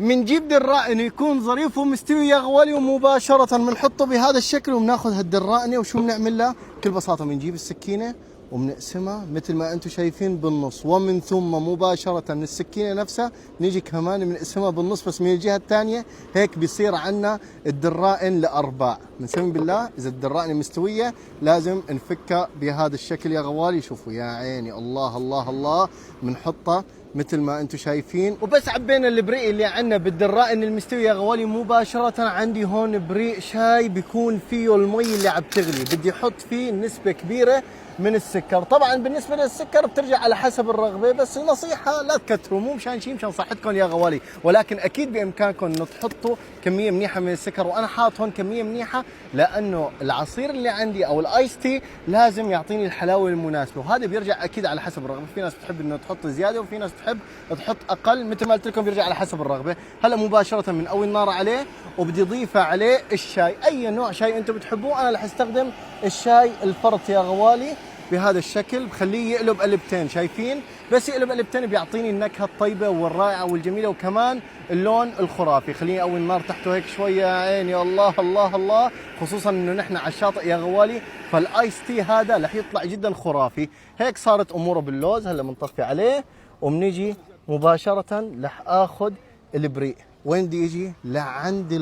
بنجيب درائن يكون ظريف ومستوي يا غوالي، ومباشرة بنحطه بهذا الشكل وبناخذ هالدرائنة وشو بنعمل له؟ بكل بساطة بنجيب السكينة وبنقسمها مثل ما انتم شايفين بالنص، ومن ثم مباشرة من السكينة نفسها نيجي كمان بنقسمها بالنص بس من الجهة الثانية، هيك بيصير عنا الدرائن لأرباع. بنسمي بالله إذا الدرائن مستوية لازم نفكها بهذا الشكل يا غوالي. شوفوا يا عيني، الله الله الله، بنحطها مثل ما انتم شايفين. وبس عبينا البريق اللي عندنا بالدرائن المستوي يا غوالي، مباشرة عندي هون بريق شاي بيكون فيه المي اللي عم تغلي، بدي احط فيه نسبة كبيرة من السكر. طبعا بالنسبة للسكر بترجع على حسب الرغبة، بس نصيحة لا تكتروا، مو مشان شيء، مشان صحتكم يا غوالي، ولكن اكيد بامكانكم انه تحطوا كمية منيحة من السكر، وانا حاط هون كمية منيحة لانه العصير اللي عندي او الايس تي لازم يعطيني الحلاوة المناسبة، وهذا بيرجع اكيد على حسب الرغبة. في ناس بتحب انه تحط زيادة وفي ناس بتحب تحط اقل، مثل ما قلت لكم بيرجع على حسب الرغبة. هلا مباشرة من اول النار عليه وبدي اضيف عليه الشاي، اي نوع شاي انتم بتحبوه. انا رح استخدم الشاي الفرط يا غوالي بهذا الشكل، بخليه يقلب قلبتين، شايفين؟ بس يقلب قلبتين بيعطيني النكهه الطيبه والرائعه والجميله، وكمان اللون الخرافي. خليني اول النار تحته هيك شويه يا عيني، الله الله الله، خصوصا انه نحن على الشاطئ يا غوالي، فالايس تي هذا رح يطلع جدا خرافي. هيك صارت اموره باللوز. هلا بنطفي عليه وبنيجي مباشره رح اخذ البريق. وين بدي اجي؟ لعند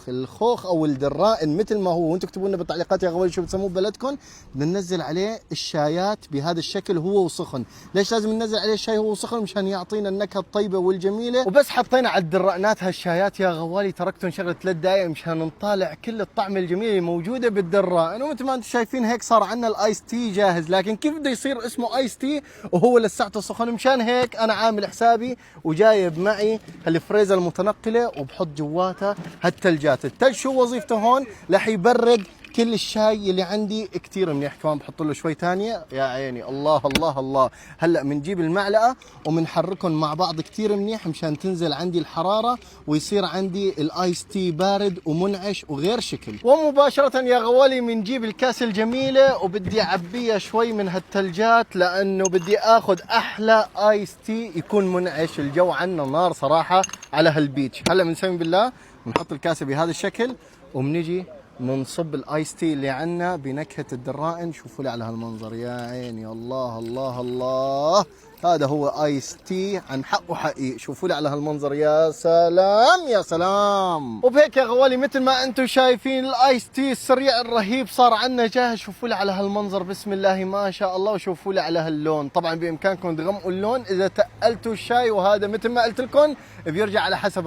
الخوخ او الدرائن مثل ما هو، وانتم اكتبوا لنا بالتعليقات يا غوالي شو بتسموه ببلدكم. بننزل عليه الشايات بهذا الشكل هو وسخن. ليش لازم ننزل عليه الشاي هو وسخن؟ مشان يعطينا النكهه الطيبه والجميله. وبس حطينا على الدرائنات هالشايات يا غوالي، تركتهم شغله 3 دقائق مشان نطالع كل الطعم الجميل اللي موجوده بالدرائن. ومثل ما انتم شايفين هيك صار عندنا الايس تي جاهز. لكن كيف بده يصير اسمه ايس تي وهو لساته سخن؟ مشان هيك انا عامل حسابي وجايب معي هالفريزه المتنقله وبحط جواتها هالثلجات. الثلج شو وظيفته هون؟ رح يبرد كل الشاي اللي عندي كثير منيح. كمان بحط له شوي ثانيه يا عيني، الله الله الله. هلا بنجيب المعلقه وبنحركهم مع بعض كثير منيح مشان تنزل عندي الحراره ويصير عندي الايس تي بارد ومنعش وغير شكل. ومباشره يا غوالي بنجيب الكاس الجميله وبدي اعبيها شوي من هالثلجات، لانه بدي اخذ احلى ايس تي يكون منعش. الجو عندنا نار صراحه على هالبيتش. هلا بنسوي بالله بنحط الكاسه بهذا الشكل وبنيجي بنصب الايس تي اللي عندنا بنكهه الدرائن. شوفوا لي على هالمنظر يا عيني، الله الله الله، هذا هو ايس تي عن حق وحقيقي. شوفوا لي على هالمنظر، يا سلام يا سلام. وبهيك يا غوالي مثل ما انتم شايفين الايس تي السريع الرهيب صار عندنا جاهز. شوفوا لي على هالمنظر، بسم الله ما شاء الله، وشوفوا لي على هاللون. طبعا بامكانكم تغمقوا اللون اذا تقلتوا الشاي، وهذا مثل ما قلت لكم بيرجع على حسب